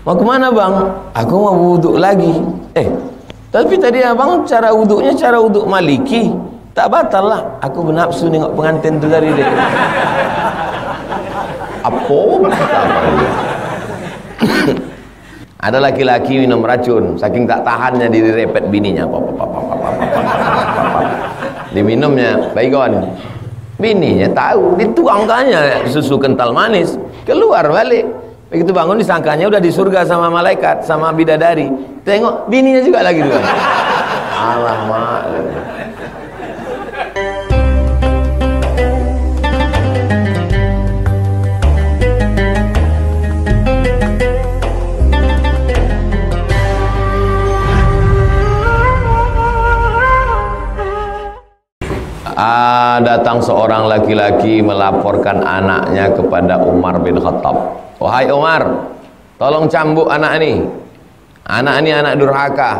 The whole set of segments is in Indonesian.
Mau kemana bang? Aku mau wuduk lagi. Tapi tadi abang cara wuduknya cara wuduk Maliki. Tak batal lah. Aku bernafsu nengok pengantin tu tadi deh. Apa? Ada laki-laki minum racun, saking tak tahannya direpet bininya. Diminumnya, baygon. Bininya tahu, dituangkannya susu kental manis, keluar balik. Begitu bangun disangkanya udah di surga sama malaikat, sama bidadari. Tengok bininya juga lagi dulu. Alamak. Datang seorang laki-laki melaporkan anaknya kepada Umar bin Khattab. Wahai Umar, tolong cambuk anak ini. Anak ini anak durhaka.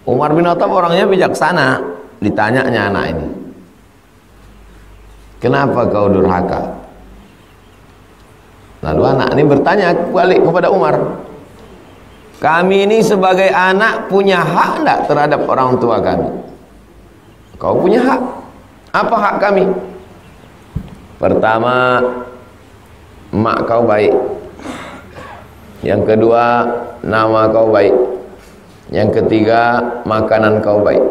Umar bin Khattab orangnya bijaksana. Ditanyanya anak ini, kenapa kau durhaka? Lalu anak ini bertanya balik kepada Umar, kami ini sebagai anak punya hak enggak terhadap orang tua kami? Kau punya hak. Apa hak kami? Pertama, mak kau baik. Yang kedua, nama kau baik. Yang ketiga, makanan kau baik.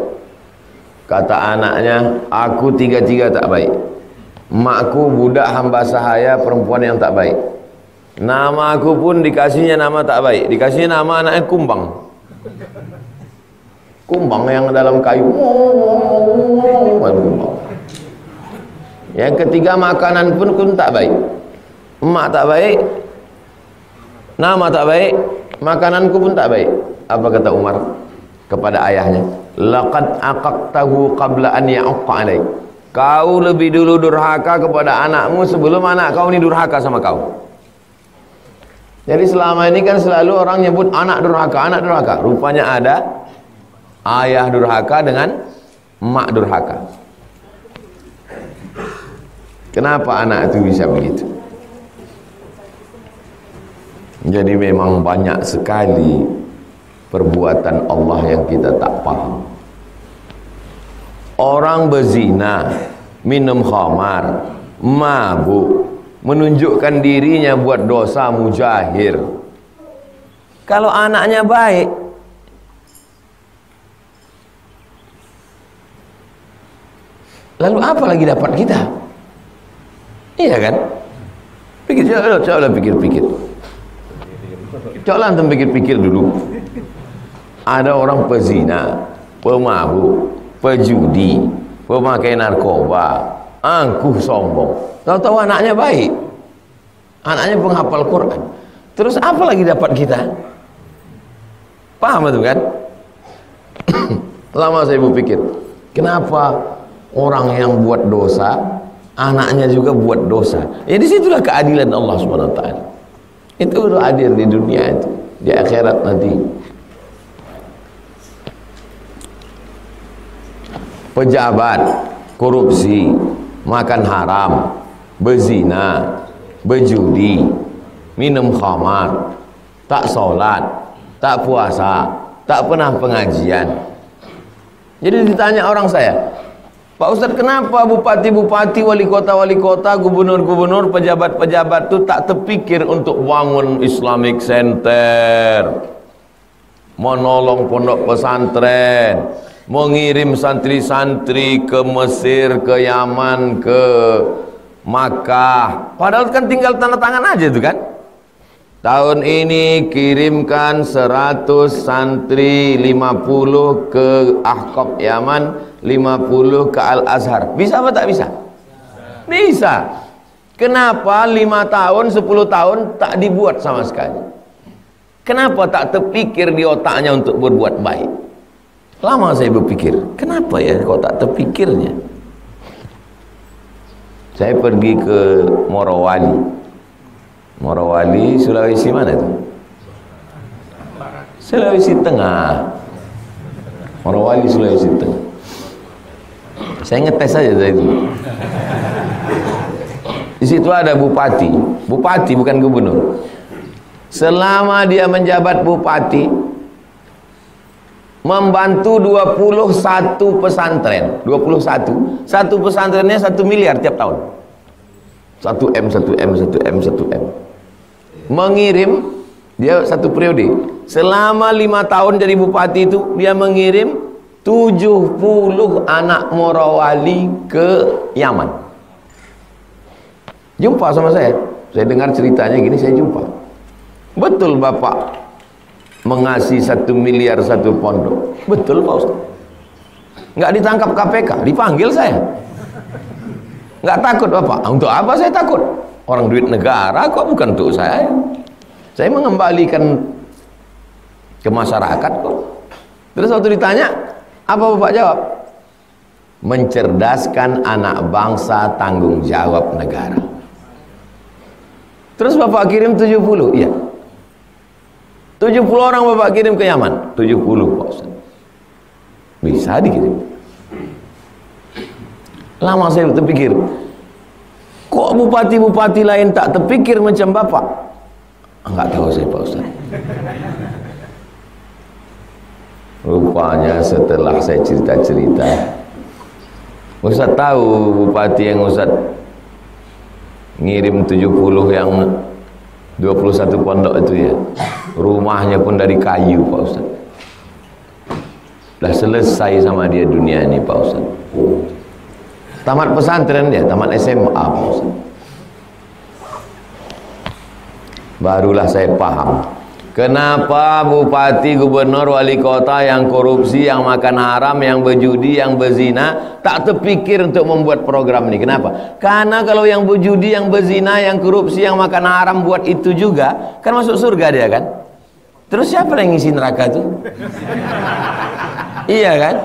Kata anaknya, aku tiga-tiga tak baik. Makku budak hamba sahaya, perempuan yang tak baik. Nama aku pun dikasihnya nama tak baik. Dikasihnya nama anaknya Kumbang. Kumbang yang dalam kayu. Yang ketiga, makanan pun tak baik. Emak tak baik, nama tak baik, makananku pun tak baik. Apa kata Umar kepada ayahnya? Laqad aqaqtahu qabla an ya'uqqa alaik. Kau lebih dulu durhaka kepada anakmu sebelum anak kau ini durhaka sama kau. Jadi selama ini kan selalu orang nyebut anak durhaka, anak durhaka. Rupanya ada ayah durhaka dengan emak durhaka. Kenapa anak itu bisa begitu? Jadi memang banyak sekali perbuatan Allah yang kita tak paham. Orang berzina, minum khamar, mabuk, menunjukkan dirinya buat dosa mujahir. Kalau anaknya baik, lalu apa lagi dapat kita? Iya kan? Coba pikir-pikir. Coba antum pikir-pikir dulu. Ada orang pezina, pemabuk, pejudi, pemakai narkoba, angkuh sombong. Tahu-tahu anaknya baik. Anaknya penghafal Quran. Terus apa lagi dapat kita? Paham itu kan? Lama saya berpikir, kenapa orang yang buat dosa, anaknya juga buat dosa? Ya disitulah keadilan Allah SWT. Itu udah adil di dunia itu, di akhirat nanti. Pejabat, korupsi, makan haram, berzina, berjudi, minum khamar, tak sholat, tak puasa, tak pernah pengajian. Jadi ditanya orang saya, Pak Ustadz, kenapa bupati-bupati, wali kota, gubernur-gubernur, pejabat-pejabat itu tak terpikir untuk bangun Islamic Center, menolong pondok pesantren, mengirim santri-santri ke Mesir, ke Yaman, ke Makkah? Padahal kan tinggal tanda tangan aja itu kan. Tahun ini kirimkan 100 santri, 50 ke Ahqaf Yaman, 50 ke Al-Azhar. Bisa apa tak bisa? Bisa. Kenapa 5 tahun, 10 tahun tak dibuat sama sekali? Kenapa tak terpikir di otaknya untuk berbuat baik? Lama saya berpikir, kenapa ya kok tak terpikirnya? Saya pergi ke Morowali. Morowali, Sulawesi mana itu? Sulawesi Tengah. Morowali, Sulawesi Tengah. Saya ngetes saja dari itu. Di situ ada bupati bukan gubernur. selama dia menjabat bupati, membantu 21 pesantren. 21. Satu pesantrennya 1 miliar tiap tahun. 1M, 1M, 1M, 1M. Mengirim, dia satu periode. Selama 5 tahun jadi bupati itu, dia mengirim 70 anak morawali ke Yaman. Jumpa sama saya dengar ceritanya gini, saya jumpa. Betul Bapak mengasih 1 miliar 1 pondok? Betul Pak Ustaz. Nggak ditangkap KPK, dipanggil saya. Nggak takut Bapak? Untuk apa saya takut? Orang duit negara kok, bukan untuk saya. Saya mengembalikan ke masyarakat kok. Terus waktu ditanya, apa Bapak jawab? Mencerdaskan anak bangsa, tanggung jawab negara. Terus Bapak kirim 70, iya. 70 orang Bapak kirim ke Yaman. 70 Pak Ustaz. Bisa dikirim. Lama saya terpikir, kok bupati-bupati lain tak terpikir macam Bapak? Enggak tahu saya Pak Ustaz. Rupanya setelah saya cerita-cerita, Ustaz tahu bupati yang Ustaz ngirim 70 yang 21 pondok itu ya, rumahnya pun dari kayu Pak Ustaz. Dah selesai sama dia dunia ini Pak Ustaz. Tamat pesantren dia, tamat SMA Pak Ustaz. Barulah saya paham kenapa bupati, gubernur, wali kota yang korupsi, yang makan haram, yang berjudi, yang berzina tak terpikir untuk membuat program ini. Kenapa? Karena kalau yang berjudi, yang berzina, yang korupsi, yang makan haram buat itu juga, kan masuk surga dia kan? Terus siapa yang ngisi neraka tuh? Iya kan?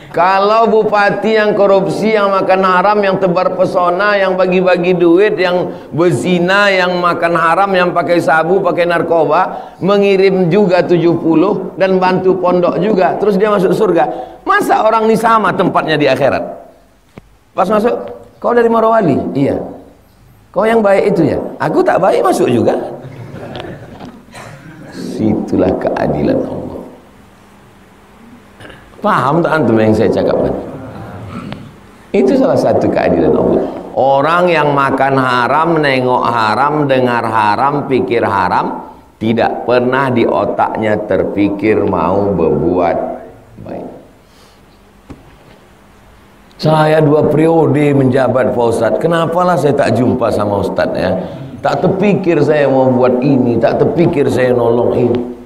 Kalau bupati yang korupsi, yang makan haram, yang tebar pesona, yang bagi-bagi duit, yang berzina, yang makan haram, yang pakai sabu, pakai narkoba, mengirim juga 70 dan bantu pondok juga, terus dia masuk surga. Masa orang ini sama tempatnya di akhirat? Pas masuk, kau dari Morawali? Iya. Kau yang baik itu ya? Aku tak baik, masuk juga. Situlah keadilan Allah. Paham tak antum yang saya cakapkan? Itu salah satu keadilan Allah. Orang yang makan haram, nengok haram, dengar haram, pikir haram, tidak pernah di otaknya terpikir mau berbuat baik. Saya 2 periode menjabat Pak Ustadz, kenapalah saya tak jumpa sama Ustadz ya? Tak terpikir saya mau buat ini, tak terpikir saya nolong ini.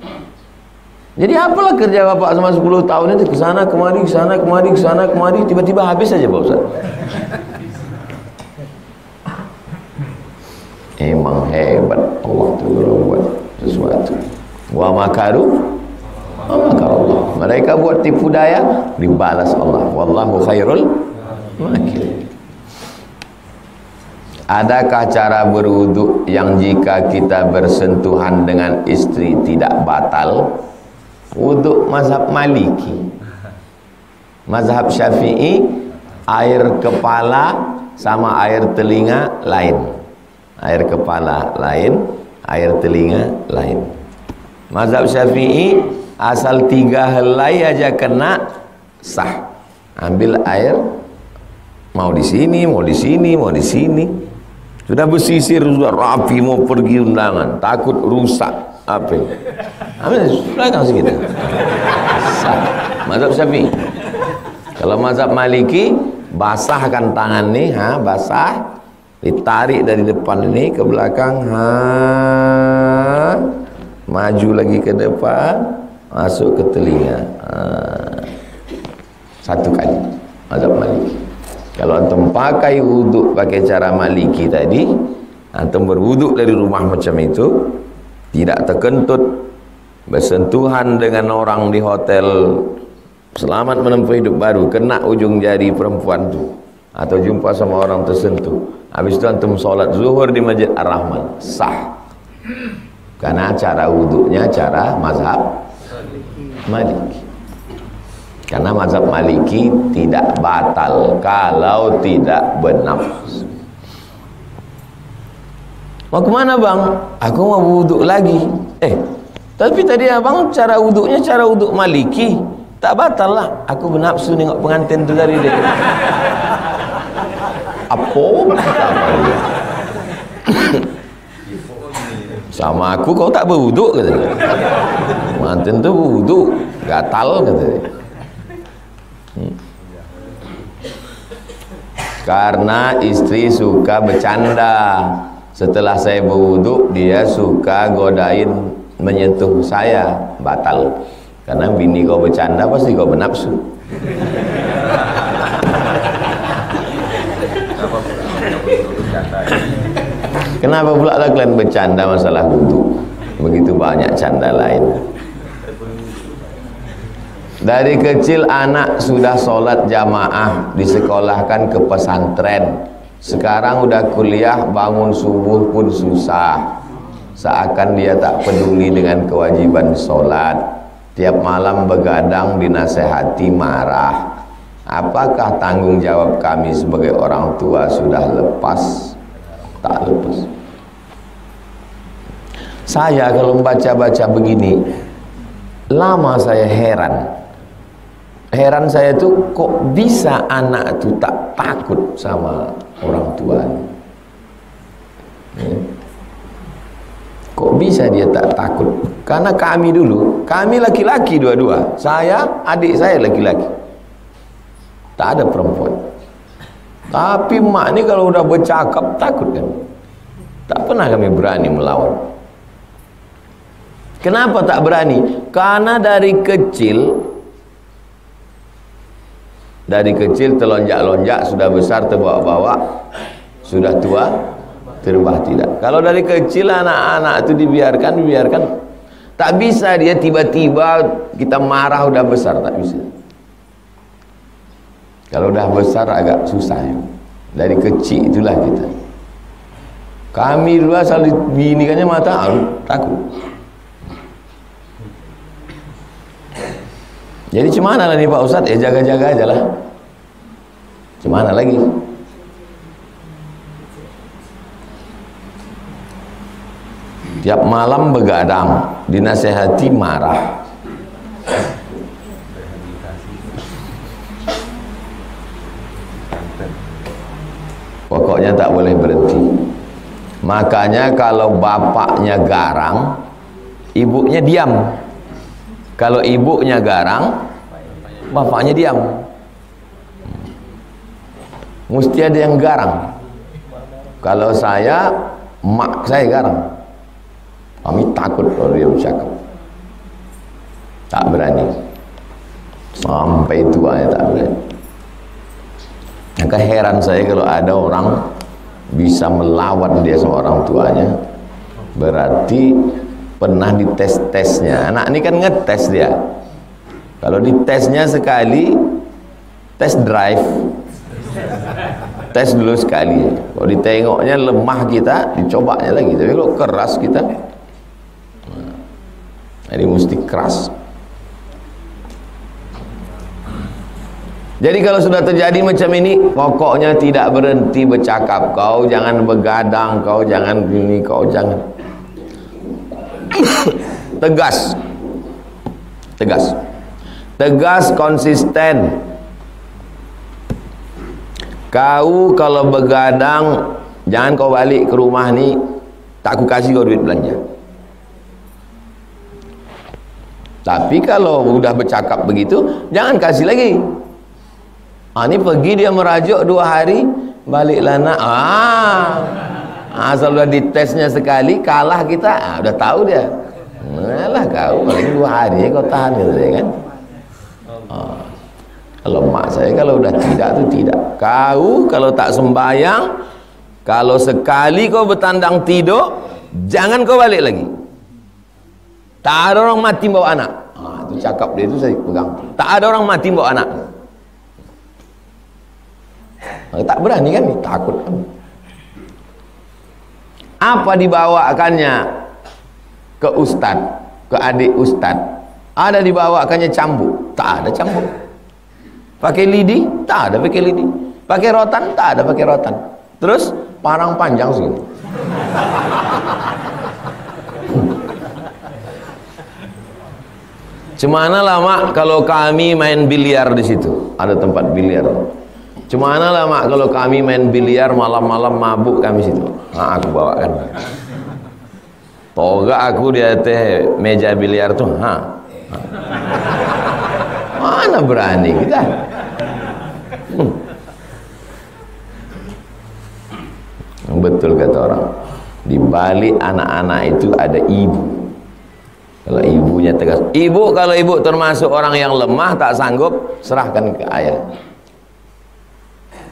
Jadi apalah kerja Bapak selama 10 tahun itu, kesana kemari, kesana kemari, kesana kemari, tiba-tiba habis saja Pak Ustaz. Emang hebat Allah tu buat sesuatu. Wa makaru, wa makarullah. Mereka buat tipu daya, dibalas Allah. Wallahu khairul makirin. Adakah cara berwuduk yang jika kita bersentuhan dengan istri tidak batal? Wuduk mazhab Maliki, mazhab Syafi'i, air kepala sama air telinga lain. Air kepala lain, air telinga lain. Mazhab Syafi'i, asal 3 helai aja kena sah. Ambil air, mau di sini, mau di sini, mau di sini. Sudah bersisir, sudah rapi, mau pergi undangan, takut rusak. Apa? Ambil belakang segitu. Mazhab Syafi'i. Kalau mazhab Maliki, basahkan tangan nih, basah, ditarik dari depan ini ke belakang, maju lagi ke depan, masuk ke telinga. 1 kali. Mazhab Maliki. Kalau antum pakai wuduk pakai cara Maliki tadi, antum berwuduk dari rumah macam itu, tidak terkentut, bersentuhan dengan orang di hotel, selamat menempuh hidup baru, kena ujung jari perempuan tu, atau jumpa sama orang tersentuh, habis itu antum sholat zuhur di Masjid Ar-Rahman, sah. Karena cara wuduknya cara mazhab Maliki. Karena mazhab Maliki tidak batal kalau tidak bernafas. Mau kemana bang? Aku mau wuduk lagi. Tapi tadi abang cara wuduknya cara wuduk Maliki. Tak batal lah. Aku bernafsu nengok pengantin tu tadi dia. Apa? Sama aku kau tak berwuduk kata dia. Pengantin tu berwuduk, gatal kata dia. Karena istri suka bercanda. Setelah saya berwuduk, dia suka godain menyentuh saya, batal. Karena bini kau bercanda pasti kau bernafsu. Kenapa pula lah kalian bercanda masalah wudhu? Begitu banyak canda lain. Dari kecil anak sudah sholat jamaah, disekolahkan ke pesantren. Sekarang udah kuliah, bangun subuh pun susah. Seakan dia tak peduli dengan kewajiban sholat. Tiap malam begadang, dinasehati, marah. Apakah tanggung jawab kami sebagai orang tua sudah lepas? Tak lepas. Saya kalau membaca-baca begini, lama saya heran. Heran saya tuh kok bisa anak itu tak takut sama orang tua. Kok bisa dia tak takut? Karena kami dulu, kami laki-laki dua-dua. Saya, adik saya laki-laki. Tak ada perempuan. Tapi mak ni kalau udah bercakap takut kan. Tak pernah kami berani melawan. Kenapa tak berani? Karena dari kecil terlonjak-lonjak, sudah besar terbawa-bawa, sudah tua terubah tidak. Kalau dari kecil anak-anak itu dibiarkan, tak bisa dia tiba-tiba kita marah udah besar, tak bisa. Kalau udah besar agak susah ya. Dari kecil itulah kita. Kami dulu asal binikannya mata takut. Jadi cemana lah nih Pak Ustadz? Jaga-jaga aja lah. Cemana lagi? Tiap malam begadang, dinasehati marah. Pokoknya tak boleh berhenti. Makanya kalau bapaknya garang, ibunya diam. Kalau ibunya garang, bapaknya diam. Mesti ada yang garang. Kalau saya, mak saya garang. Kami takut kalau dia bercakap. Tak berani. Sampai tuanya tak berani. Maka heran saya kalau ada orang bisa melawan dia sama orang tuanya. Berarti pernah dites-tesnya. Anak ini kan ngetes dia. Kalau ditesnya sekali, tes drive, tes dulu sekali. Kalau ditengoknya lemah kita, dicobanya lagi. Tapi kalau keras kita, jadi mesti keras. Jadi kalau sudah terjadi macam ini, pokoknya tidak berhenti bercakap. Kau jangan begadang, kau jangan ini, kau jangan. Tegas. Tegas. Tegas, konsisten. Kau kalau begadang, jangan kau balik ke rumah ni, tak aku kasih kau duit belanja. Tapi kalau udah bercakap begitu, jangan kasih lagi. Ini pergi dia merajuk 2 hari, baliklah nak. Asal udah ditesnya sekali, kalah kita, udah tahu dia. Lah kau paling 2 hari kau tahan gitu kan. Kalau mak saya kalau udah tidak tu tidak. Kau kalau tak sembayang, kalau sekali kau bertandang tidur, jangan kau balik lagi. Tak ada orang mati bawa anak. Itu cakap dia tu saya pegang. Tak ada orang mati bawa anak. Tak berani kan? Takut kan? Apa dibawakannya ke ustad, ke adik ustad? Ada dibawakannya cambuk? Tak ada cambuk. Pakai lidi? Tak ada pakai lidi. Pakai rotan? Tak ada pakai rotan. Terus parang panjang segini. Cemana lama kalau kami main biliar di situ, ada tempat biliar. Cemana lama kalau kami main biliar malam-malam mabuk kami situ. Nah, aku bawakan. Toga aku di atas meja biliar tuh, mana berani kita? Betul kata orang, di balik anak-anak itu ada ibu. Kalau ibunya tegas, kalau ibu termasuk orang yang lemah tak sanggup, serahkan ke ayah.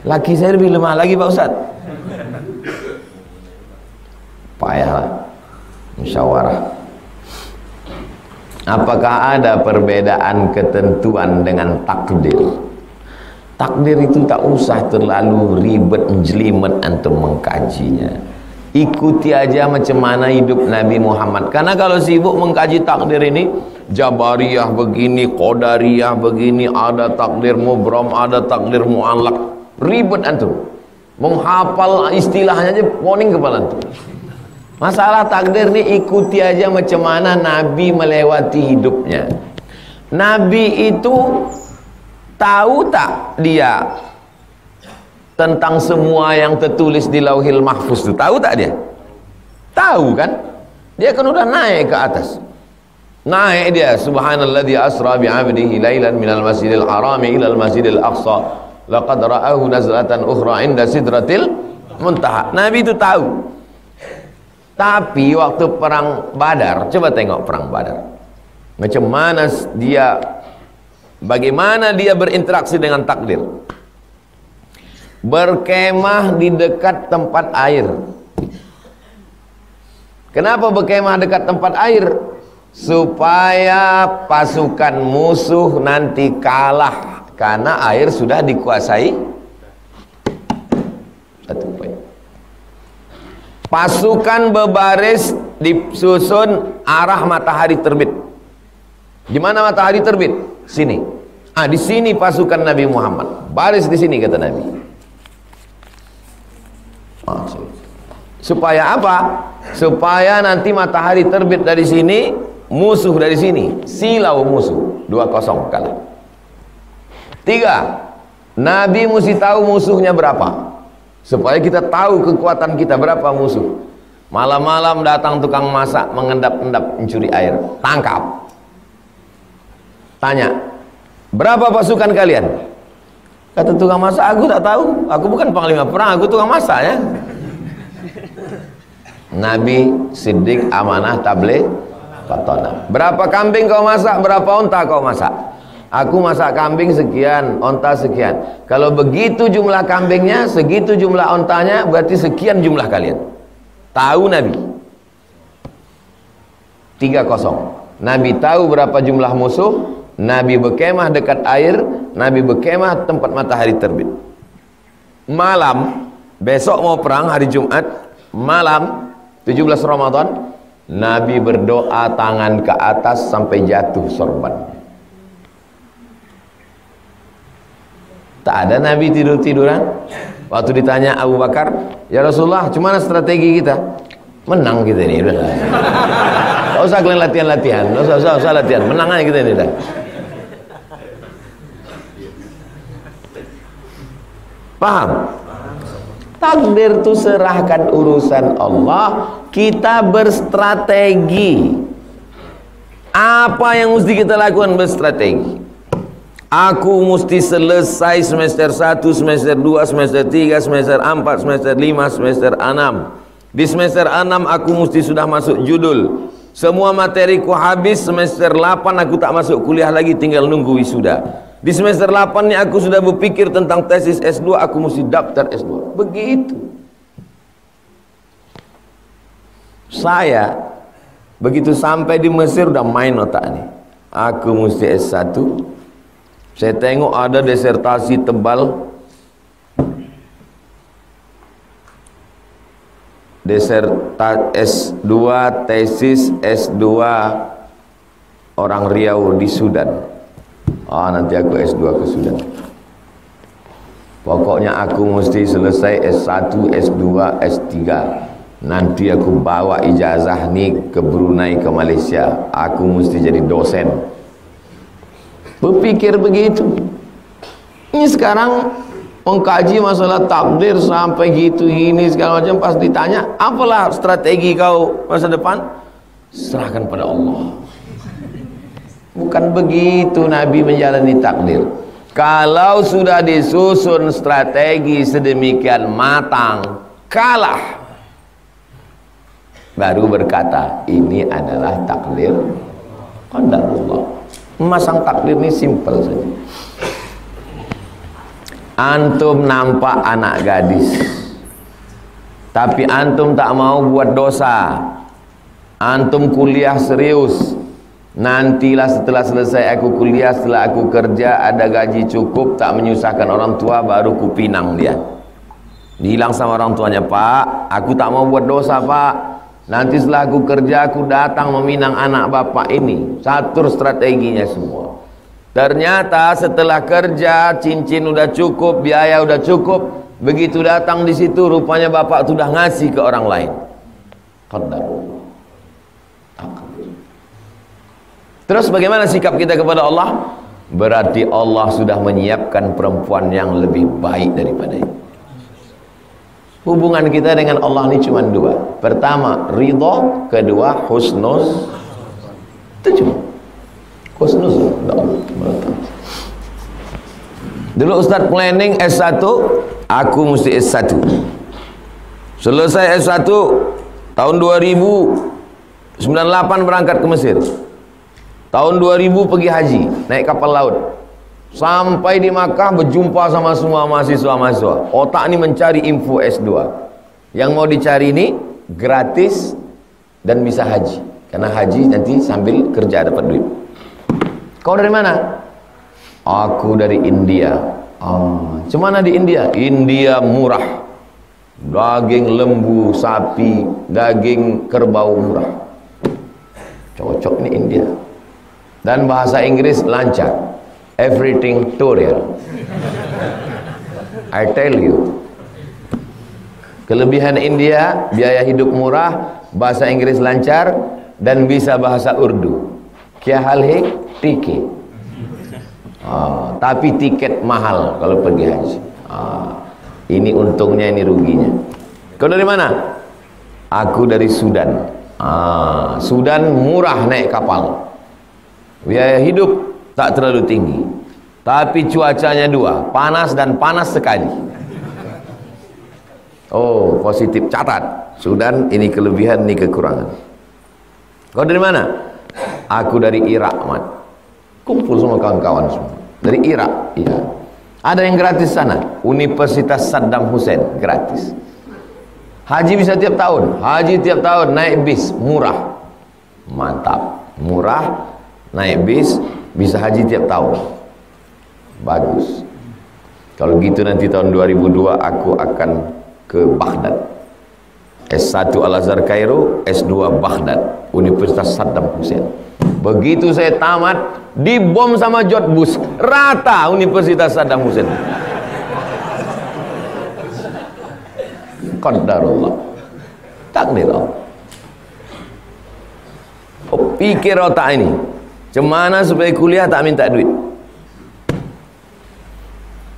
Laki saya lebih lemah lagi Pak Ustadz. Payahlah musyawarah. Apakah ada perbedaan ketentuan dengan takdir? Takdir itu tak usah terlalu ribet jelimet antum mengkajinya. Ikuti aja macam mana hidup Nabi Muhammad. Karena kalau sibuk mengkaji takdir ini, Jabariyah begini, Qadariyah begini, ada takdir mubram, ada takdir mu'allaq, ribet antum. Menghafal istilahnya aja poning kepala antum. Masalah takdir ini ikuti aja macam mana Nabi melewati hidupnya. Nabi itu tahu tak dia tentang semua yang tertulis di Lauhil Mahfuz itu? Tahu tak dia? Tahu kan? Dia kan udah naik ke atas. Naik dia, subhanalladzi asra bi'abdihi lailan minal masjidil harami ilal masjidil aqsa laqad ra'ahu nazlatan ukhra 'inda sidratil muntaha. Nabi itu tahu. Tapi waktu perang Badar, coba tengok perang Badar. Macam mana dia, bagaimana dia berinteraksi dengan takdir. Berkemah di dekat tempat air. Kenapa berkemah dekat tempat air? Supaya pasukan musuh nanti kalah, karena air sudah dikuasai. Pasukan berbaris disusun arah matahari terbit. Di mana matahari terbit? Sini. Di sini pasukan Nabi Muhammad. Baris di sini kata Nabi. Supaya apa? Supaya nanti matahari terbit dari sini, musuh dari sini, silau musuh, 2-0 kalah. 3, Nabi mesti tahu musuhnya berapa, supaya kita tahu kekuatan kita berapa musuh. Malam-malam datang tukang masak mengendap-endap mencuri air, tangkap. Tanya, berapa pasukan kalian? Kata tukang masak, aku tak tahu, aku bukan panglima perang, aku tukang masak ya. Nabi Siddiq amanah tabligh fatona. Berapa kambing kau masak, berapa onta kau masak? Aku masak kambing sekian, onta sekian. Kalau begitu jumlah kambingnya, segitu jumlah ontanya, berarti sekian jumlah kalian. Tahu Nabi. 3-0. Nabi tahu berapa jumlah musuh. Nabi berkemah dekat air. Nabi berkemah tempat matahari terbit. Malam, besok mau perang hari Jumat, malam 17 Ramadan, Nabi berdoa tangan ke atas sampai jatuh sorban. Tak ada Nabi tidur-tiduran. Waktu ditanya Abu Bakar, ya Rasulullah, gimana strategi kita? Menang kita ini udah. Tak usah kalian latihan-latihan, tak usah latihan, menang aja kita ini dah. Paham? Takdir itu serahkan urusan Allah, kita berstrategi. Apa yang mesti kita lakukan? Berstrategi. Aku mesti selesai semester 1, semester 2, semester 3, semester 4, semester 5, semester 6. Di semester 6 aku mesti sudah masuk judul. Semua materi ku habis, semester 8 aku tak masuk kuliah lagi, tinggal nunggu wisuda. Di semester 8 ni aku sudah berpikir tentang tesis S2, aku mesti daftar S2. Begitu. Saya begitu sampai di Mesir udah main otak nih. Aku mesti S1. Saya tengok ada disertasi tebal. S2, tesis S2 orang Riau di Sudan. Nanti aku S2 ke Sudan. Pokoknya aku mesti selesai S1, S2, S3. nanti aku bawa ijazah nih ke Brunei, ke Malaysia, aku mesti jadi dosen. Berpikir begitu. Ini sekarang mengkaji masalah takdir sampai gitu ini segala macam, pas ditanya apalah strategi kau masa depan, serahkan pada Allah. Bukan begitu Nabi menjalani takdir. Kalau sudah disusun strategi sedemikian matang, kalah, baru berkata ini adalah takdir qadarullah. Memasang takdir ini simpel saja. Antum nampak anak gadis, tapi antum tak mau buat dosa. Antum kuliah serius, nantilah setelah selesai aku kuliah, setelah aku kerja ada gaji cukup, tak menyusahkan orang tua, baru kupinang dia. Bilang sama orang tuanya, Pak, aku tak mau buat dosa Pak, nanti setelah aku kerja aku datang meminang anak bapak ini. Satur strateginya semua. Ternyata setelah kerja, cincin udah cukup, biaya udah cukup, begitu datang di situ rupanya bapak sudah ngasih ke orang lain. Qadarullah. Terus bagaimana sikap kita kepada Allah? Berarti Allah sudah menyiapkan perempuan yang lebih baik daripada itu. Hubungan kita dengan Allah ini cuma dua. Pertama ridha, kedua husnuz. Itu cuma husnuz. Dulu Ustaz planning S1, aku mesti S1. Selesai S1 tahun 2098 berangkat ke Mesir. Tahun 2000 pergi haji, naik kapal laut. Sampai di Makkah berjumpa sama semua mahasiswa-mahasiswa. Otak ini mencari info S2. Yang mau dicari ini gratis dan bisa haji. Karena haji nanti sambil kerja dapat duit. Kau dari mana? Aku dari India. Cemana di India? India murah. Daging lembu, sapi, daging kerbau murah. Cocok nih India. Dan bahasa Inggris lancar. Everything tutorial. I tell you. Kelebihan India, biaya hidup murah, bahasa Inggris lancar, dan bisa bahasa Urdu. Kya hal hai? Tiket. Tapi tiket mahal kalau pergi haji. Ini untungnya, ini ruginya. Kau dari mana? Aku dari Sudan. Sudan murah naik kapal. Biaya hidup tak terlalu tinggi, tapi cuacanya dua, panas dan panas sekali. Oh, positif, catat. Sudan ini kelebihan, ini kekurangan. Kau dari mana? Aku dari Irak, Mat. Kumpul semua kawan-kawan semua dari Irak. Iya. Ada yang gratis sana, Universitas Saddam Hussein gratis. Haji bisa tiap tahun, haji tiap tahun, naik bis murah, mantap, murah. Naik bis, bisa haji tiap tahun. Bagus. Kalau gitu nanti tahun 2002 aku akan ke Baghdad. S1 Al-Azhar Kairo, S2 Baghdad, Universitas Saddam Hussein. Begitu saya tamat, dibom sama George Bush, rata Universitas Saddam Hussein. Qadarullah. Takdir Allah. Pikir otak ini. Cemana supaya kuliah tak minta duit.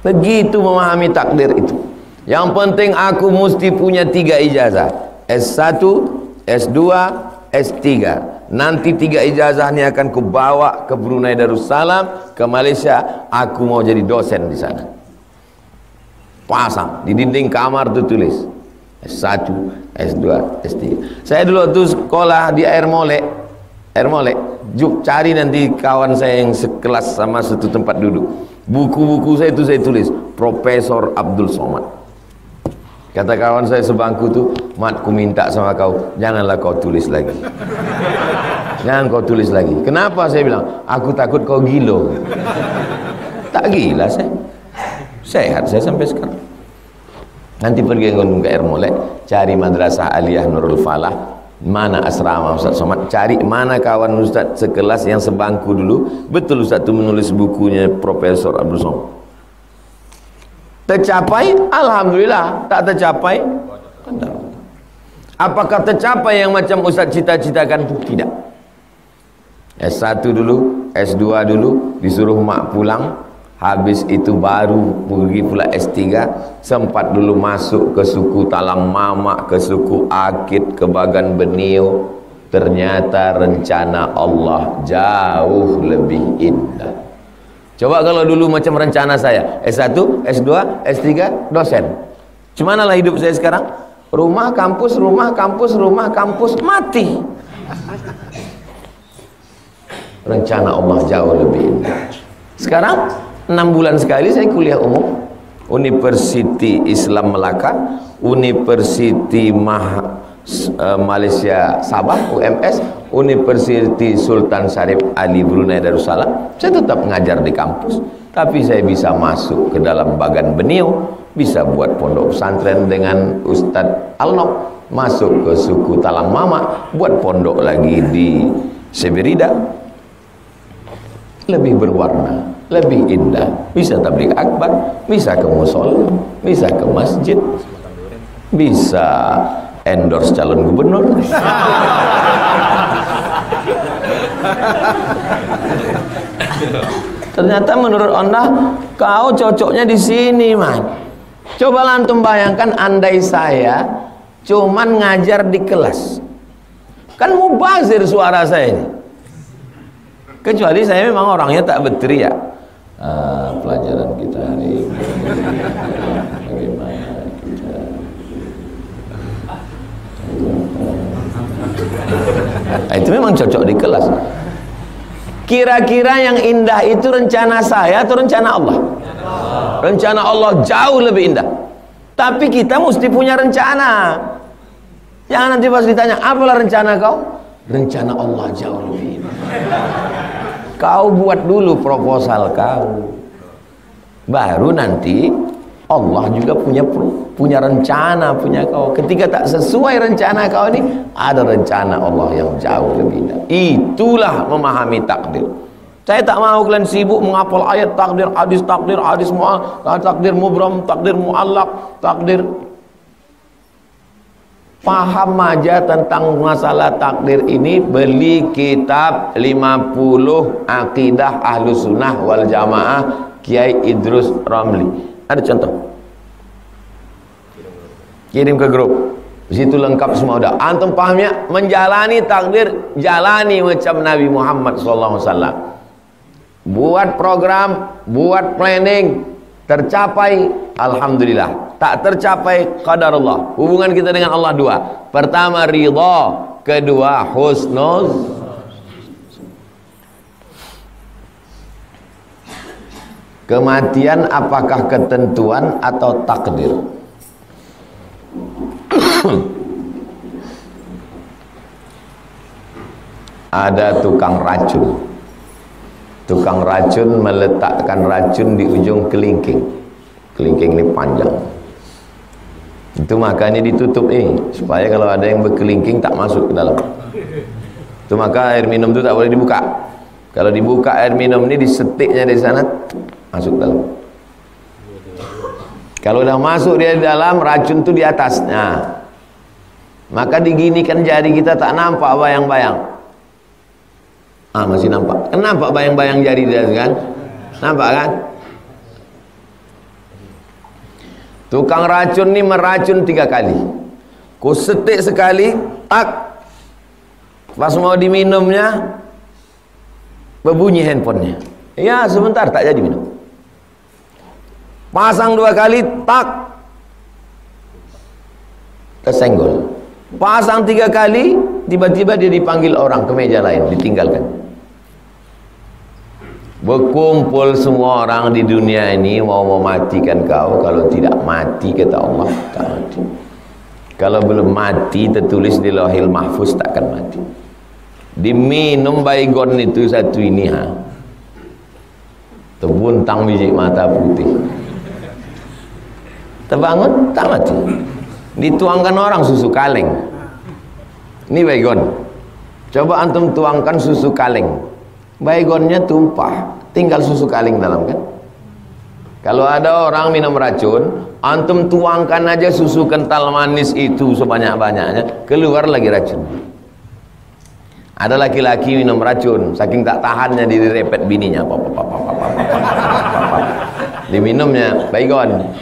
Begitu memahami takdir itu. Yang penting aku mesti punya 3 ijazah. S1, S2, S3. Nanti 3 ijazah ini akan kubawa ke Brunei Darussalam, ke Malaysia. Aku mau jadi dosen di sana. Pasang di dinding kamar tuh tulis S1, S2, S3. Saya dulu tuh sekolah di Air Molek. Cari nanti kawan saya yang sekelas sama satu tempat duduk. Buku-buku saya itu saya tulis Profesor Abdul Somad. Kata kawan saya sebangku tuh, Mat, ku minta sama kau, janganlah kau tulis lagi. Jangan kau tulis lagi. Kenapa? Saya bilang, aku takut kau gilo. Tak gila saya. Sehat saya sampai sekarang. Nanti pergi ke Air Molek, cari Madrasah Aliyah Nurul Falah. Mana asrama Ustaz Somad, cari mana kawan Ustaz sekelas yang sebangku dulu. Betul Ustaz itu menulis bukunya Profesor Abdul Somad. Tercapai, alhamdulillah. Tak tercapai, Apakah tercapai yang macam Ustaz cita-citakan? Tidak. S1 dulu, S2 dulu, disuruh mak pulang, habis itu baru pergi pula S3, sempat dulu masuk ke suku Talang Mamak, ke suku Akit, ke Bagan Benio. Ternyata rencana Allah jauh lebih indah. Coba kalau dulu macam rencana saya, S1, S2, S3, dosen. Cumanalah hidup saya sekarang? Rumah, kampus, rumah, kampus, rumah, kampus, mati. Rencana Allah jauh lebih indah. Sekarang 6 bulan sekali saya kuliah umum, Universiti Islam Melaka, Universiti Malaysia Sabah UMS, Universiti Sultan Syarif Ali Brunei Darussalam. Saya tetap mengajar di kampus, tapi saya bisa masuk ke dalam Bagan Benio, bisa buat pondok pesantren dengan Ustadz Alnok, masuk ke suku Talang Mama, buat pondok lagi di Seberida. Lebih berwarna, lebih indah, bisa tabligh akbar, bisa ke musola, bisa ke masjid, bisa endorse calon gubernur. Ternyata menurut Anda kau cocoknya di sini, man. Coba antum bayangkan andai saya cuman ngajar di kelas, kan mubazir suara saya ini. Kecuali saya memang orangnya tak berteriak. Pelajaran kita hari ini bagaimana kita itu memang cocok di kelas. Kira-kira yang indah itu rencana saya atau rencana Allah? Rencana Allah jauh lebih indah. Tapi kita mesti punya rencana. Jangan nanti pas ditanya, apalah rencana kau? Rencana Allah jauh lebih indah. Kau buat dulu proposal kau, baru nanti Allah juga punya rencana punya kau. Ketika tak sesuai rencana kau ini, ada rencana Allah yang jauh lebih indah. Itulah memahami takdir. Saya tak mau kalian sibuk menghafal ayat takdir, hadis takdir mubram, takdir muallaq, takdir. Paham aja tentang masalah takdir ini, beli kitab 50 Aqidah Ahlus Sunnah wal Jamaah Kiai Idrus Ramli. Ada contoh, kirim ke grup, di situ lengkap semua udah. Antum pahamnya, menjalani takdir, jalani macam Nabi Muhammad SAW. Buat program, buat planning, tercapai, alhamdulillah. Tak tercapai, qadarullah. Hubungan kita dengan Allah dua. Pertama ridha, kedua husnuz. Kematian apakah ketentuan atau takdir? Ada tukang racun. Tukang racun meletakkan racun di ujung kelingking. Kelingking ini panjang. Itu makanya ditutup ini, supaya kalau ada yang berkelingking tak masuk ke dalam. Itu maka air minum itu tak boleh dibuka. Kalau dibuka air minum ini, disetiknya di sana, masuk dalam. Kalau udah masuk dia di dalam, racun itu di atas. Nah, maka diginikan jari kita, tak nampak bayang-bayang. Masih nampak. Nampak bayang-bayang jari dia kan? Nampak kan? Tukang racun ini meracun 3 kali. Ku setik sekali, tak. Pas mau diminumnya, berbunyi handphonenya. Ya sebentar, tak jadi minum. Pasang 2 kali, tak. Tersenggol. Pasang 3 kali, tiba-tiba dia dipanggil orang ke meja lain, ditinggalkan. Berkumpul semua orang di dunia ini mau mematikan kau. Kalau tidak mati, kata Allah, tak mati. Kalau belum mati, tertulis di Lauhil Mahfuz takkan mati. Diminum baygon itu satu ini, terbuntang biji mata putih. Terbangun, tak mati. Dituangkan orang susu kaleng. Ini baygon. Coba antum tuangkan susu kaleng. Baygonnya tumpah, tinggal susu kaleng dalam kan? Kalau ada orang minum racun, antum tuangkan aja susu kental manis itu sebanyak-banyaknya, keluar lagi racun. Ada laki-laki minum racun, saking tak tahannya direpet bininya, diminumnya, baygon.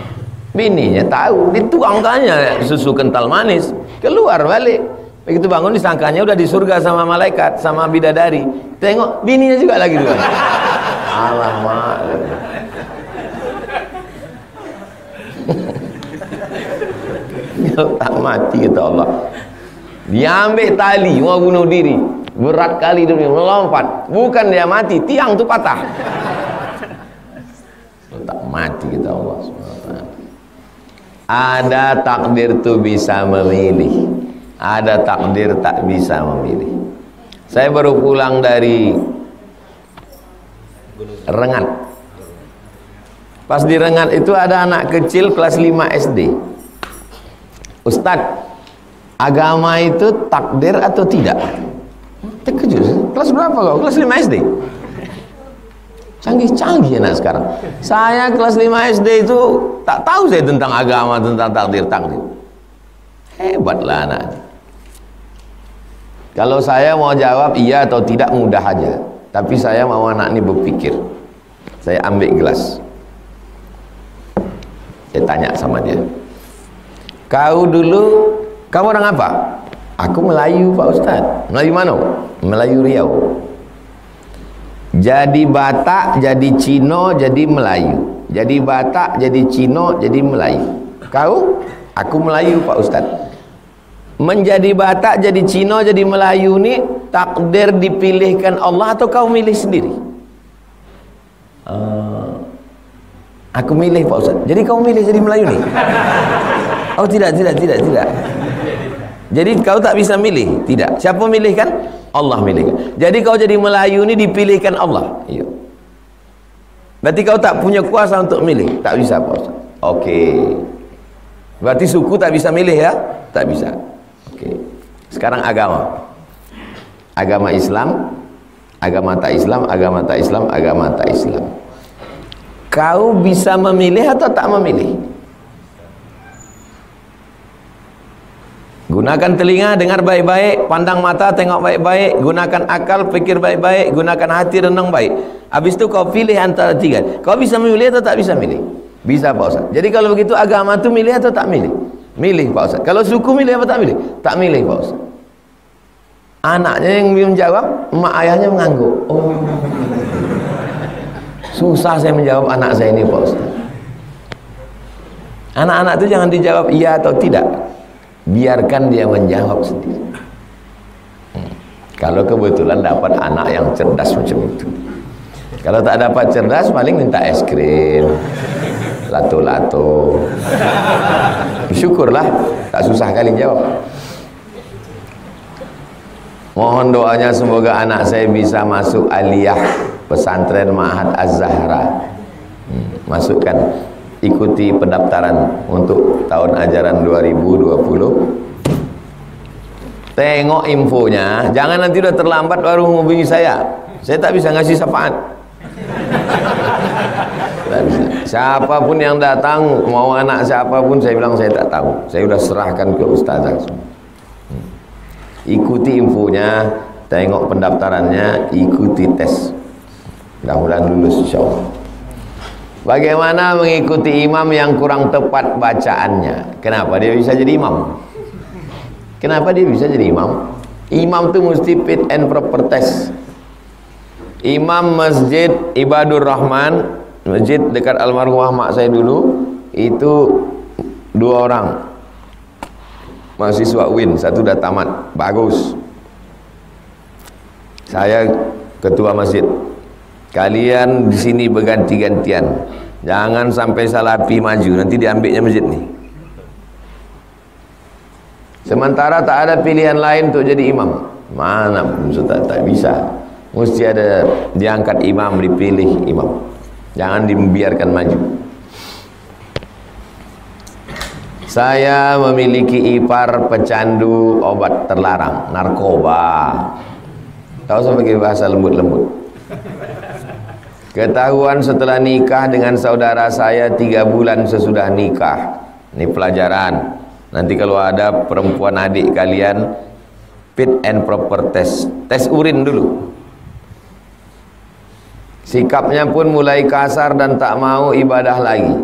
Bininya tahu, dituangkannya susu kental manis, keluar balik. Begitu bangun disangkanya udah di surga sama malaikat, sama bidadari. Tengok bininya juga lagi dulu. Alamak. Tak mati kata Allah. Dia ambil tali mau bunuh diri, berat kali dia melompat, bukan dia mati, tiang tu patah. Tak mati kata Allah. Ada takdir tu bisa memilih, ada takdir tak bisa memilih. Saya baru pulang dari Rengat. Pas di Rengat itu ada anak kecil kelas 5 SD. Ustadz, agama itu takdir atau tidak? Terkejut. Kelas berapa kau? Kelas 5 SD. Canggih-canggih anak sekarang. Saya kelas 5 SD itu tak tahu saya tentang agama, tentang takdir. Hebatlah anak. Kalau saya mau jawab iya atau tidak mudah aja. Tapi saya mau anak ini berpikir. Saya ambil gelas. Saya tanya sama dia. Kau dulu, kamu orang apa? Aku Melayu Pak Ustaz. Melayu mana? Melayu Riau. Jadi Batak, jadi Cino, jadi Melayu. Jadi Batak, jadi Cino, jadi Melayu. Kau? Aku Melayu Pak Ustaz. Menjadi Batak, jadi Cino, jadi Melayu ni takdir dipilihkan Allah atau kau milih sendiri? Aku milih Pak Ustaz. Jadi kau milih jadi Melayu ni? Oh tidak. Jadi kau tak bisa milih? Tidak. Siapa milihkan? Allah milihkan. Jadi kau jadi Melayu ni dipilihkan Allah. Iya. Berarti kau tak punya kuasa untuk milih? Tak bisa Pak Ustaz. Okey. Berarti suku tak bisa milih ya? Tak bisa. Okey. Sekarang agama. Agama Islam, agama tak Islam, agama tak Islam, agama tak Islam. Kau bisa memilih atau tak memilih? Gunakan telinga, dengar baik-baik, pandang mata, tengok baik-baik, gunakan akal, pikir baik-baik, gunakan hati, renang baik. Habis itu kau pilih antara tiga. Kau bisa memilih atau tak bisa milih? Bisa Pak Ustaz. Jadi kalau begitu agama tu milih atau tak milih? Milih Pak Ustaz. Kalau suku milih apa tak milih? Tak milih Pak Ustaz. Anaknya yang belum jawab, mak ayahnya mengangguk. Oh. Susah saya menjawab anak saya ini Pak Ustaz. Anak-anak itu jangan dijawab iya atau tidak. Biarkan dia menjawab sendiri. Kalau kebetulan dapat anak yang cerdas macam itu. Kalau tak dapat cerdas, paling minta es krim, lato-lato. Syukurlah, tak susah kali jawab. Mohon doanya semoga anak saya bisa masuk aliyah pesantren Ma'had Az-Zahra. Masukkan, ikuti pendaftaran untuk tahun ajaran 2020. Tengok infonya, jangan nanti udah terlambat baru menghubungi saya. Saya tak bisa ngasih syafaat. Siapapun yang datang, mau anak siapapun, saya bilang saya tak tahu. Saya sudah serahkan ke ustazah. Ikuti infonya, tengok pendaftarannya, ikuti tes. Mudah-mudahan lulus insyaallah. Bagaimana mengikuti imam yang kurang tepat bacaannya? Kenapa dia bisa jadi imam? Kenapa dia bisa jadi imam? Imam itu mesti fit and proper test. Imam Masjid Ibadur Rahman, masjid dekat almarhumah mak saya dulu, itu 2 orang mahasiswa UIN, satu dah tamat, bagus. Saya ketua masjid. Kalian di sini berganti-gantian. Jangan sampai Salafi maju, nanti diambilnya masjid nih. Sementara tak ada pilihan lain untuk jadi imam. Mana pun tak bisa. Mesti ada diangkat imam, dipilih imam. Jangan dibiarkan maju. Saya memiliki ipar pecandu obat terlarang, narkoba. Tahu saya pakai bahasa lembut-lembut. Ketahuan setelah nikah dengan saudara saya 3 bulan sesudah nikah. Ini pelajaran. Nanti kalau ada perempuan adik kalian, fit and proper test. Tes urin dulu. Sikapnya pun mulai kasar dan tak mau ibadah lagi.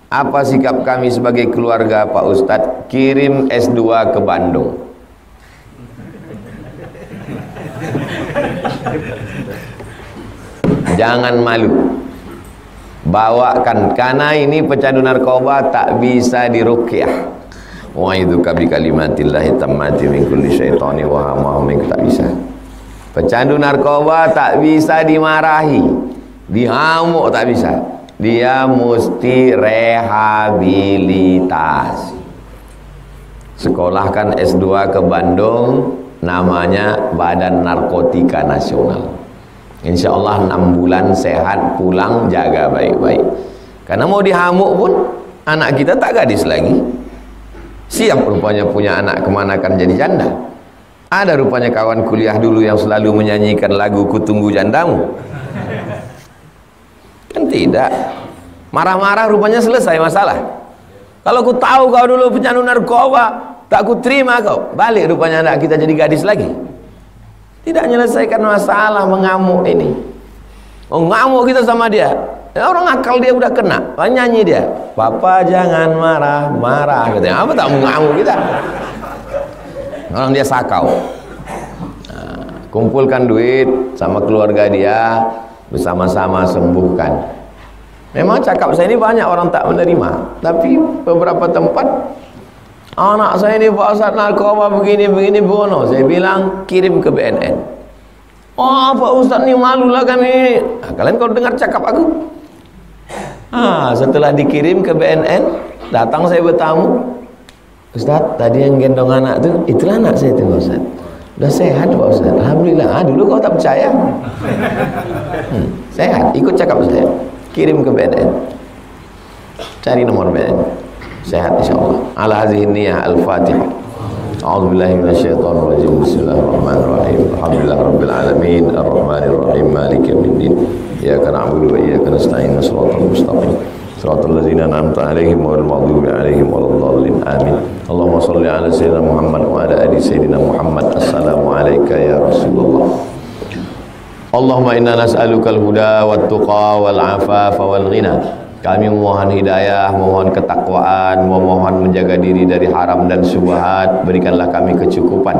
Apa sikap kami sebagai keluarga Pak Ustadz? Kirim S2 ke Bandung. Jangan malu, bawakan, karena ini pecandu narkoba tak bisa diruqyah. Wa idzu ka bi kalimatillahi tammati min kulli syaitani wa hammin, tak bisa. Pecandu narkoba tak bisa dimarahi, dihamuk tak bisa. Dia mesti rehabilitasi. Sekolahkan S2 ke Bandung, namanya Badan Narkotika Nasional. Insya Allah 6 bulan sehat, pulang jaga baik-baik. Karena mau dihamuk pun anak kita tak gadis lagi. Siap rupanya punya anak kemanakan jadi janda. Ada rupanya kawan kuliah dulu yang selalu menyanyikan lagu Kutunggu Jandamu. Kan tidak. Marah-marah rupanya selesai masalah. Kalau ku tahu kau dulu pecandu narkoba, tak ku terima kau. Balik rupanya anak kita jadi gadis lagi. Tidak menyelesaikan masalah, mengamuk ini. Oh, ngamuk kita sama dia. Ya, orang akal dia udah kena. Nyanyi dia, Papa jangan marah, marah. Katanya, apa tak mau ngamuk kita? Orang dia sakau. Nah, kumpulkan duit sama keluarga dia, bersama-sama sembuhkan. Memang cakap saya ini banyak orang tak menerima, tapi beberapa tempat, anak saya ini Pak Ustadz narkoba begini bono. Saya bilang kirim ke BNN. Oh Pak Ustadz ini malulah kami. Nah, kalian kalau dengar cakap aku. Setelah dikirim ke BNN, datang saya bertamu. Ustadz tadi yang gendong anak itu, itulah anak saya itu Pak Ustadz. Udah sehat Pak Ustadz. Alhamdulillah. Dulu kau tak percaya. Sehat. Ikut cakap saya. Kirim ke BNN. Cari nomor BNN. Sehat insyaallah. Ala hadhihi niyyah al-Fatihah. A'udzubillahi minasyaitonir rajim. Bismillahirrahmanirrahim. Alhamdulillahirabbil alamin, arrahmanir rahim, maliki yaumiddin. Iyyaka na'budu wa iyyaka nasta'in. Shiratal mustaqim. Shiratal ladzina an'amta 'alaihim ghairil maghdubi 'alaihim waladdallin. Amin. Allahumma shalli 'ala sayyidina Muhammad wa 'ala ali sayyidina Muhammad. Assalamu alayka ya Rasulullah. Allahumma inna nas'alukal huda wat tuqa wal 'afafa wal ghina. Kami memohon hidayah, memohon ketakwaan, memohon menjaga diri dari haram dan syubhat. Berikanlah kami kecukupan.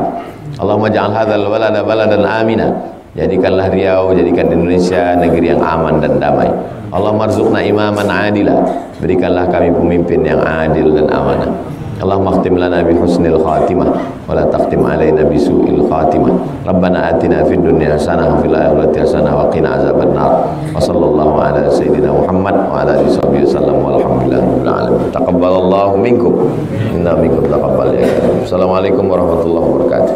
Allahumma ja'al hadzal balada baladan amina. Jadikanlah Riau, jadikan Indonesia negeri yang aman dan damai. Allahumma rzuqna imaman adila. Berikanlah kami pemimpin yang adil dan amanah. Allahumma khtim lana bi husnil khatimah wa la takhtim alaina bi su'il khatimah. Rabbana atina fid dunya hasanah wa fil akhirati hasanah wa qina azabannar. Wa sallallahu ala sayyidina Muhammad wa ala alihi wasallam walhamdulillahi rabbil alamin. Taqabbalallahu minkum inna minkum taqabbal ya karim. Assalamualaikum warahmatullahi wabarakatuh.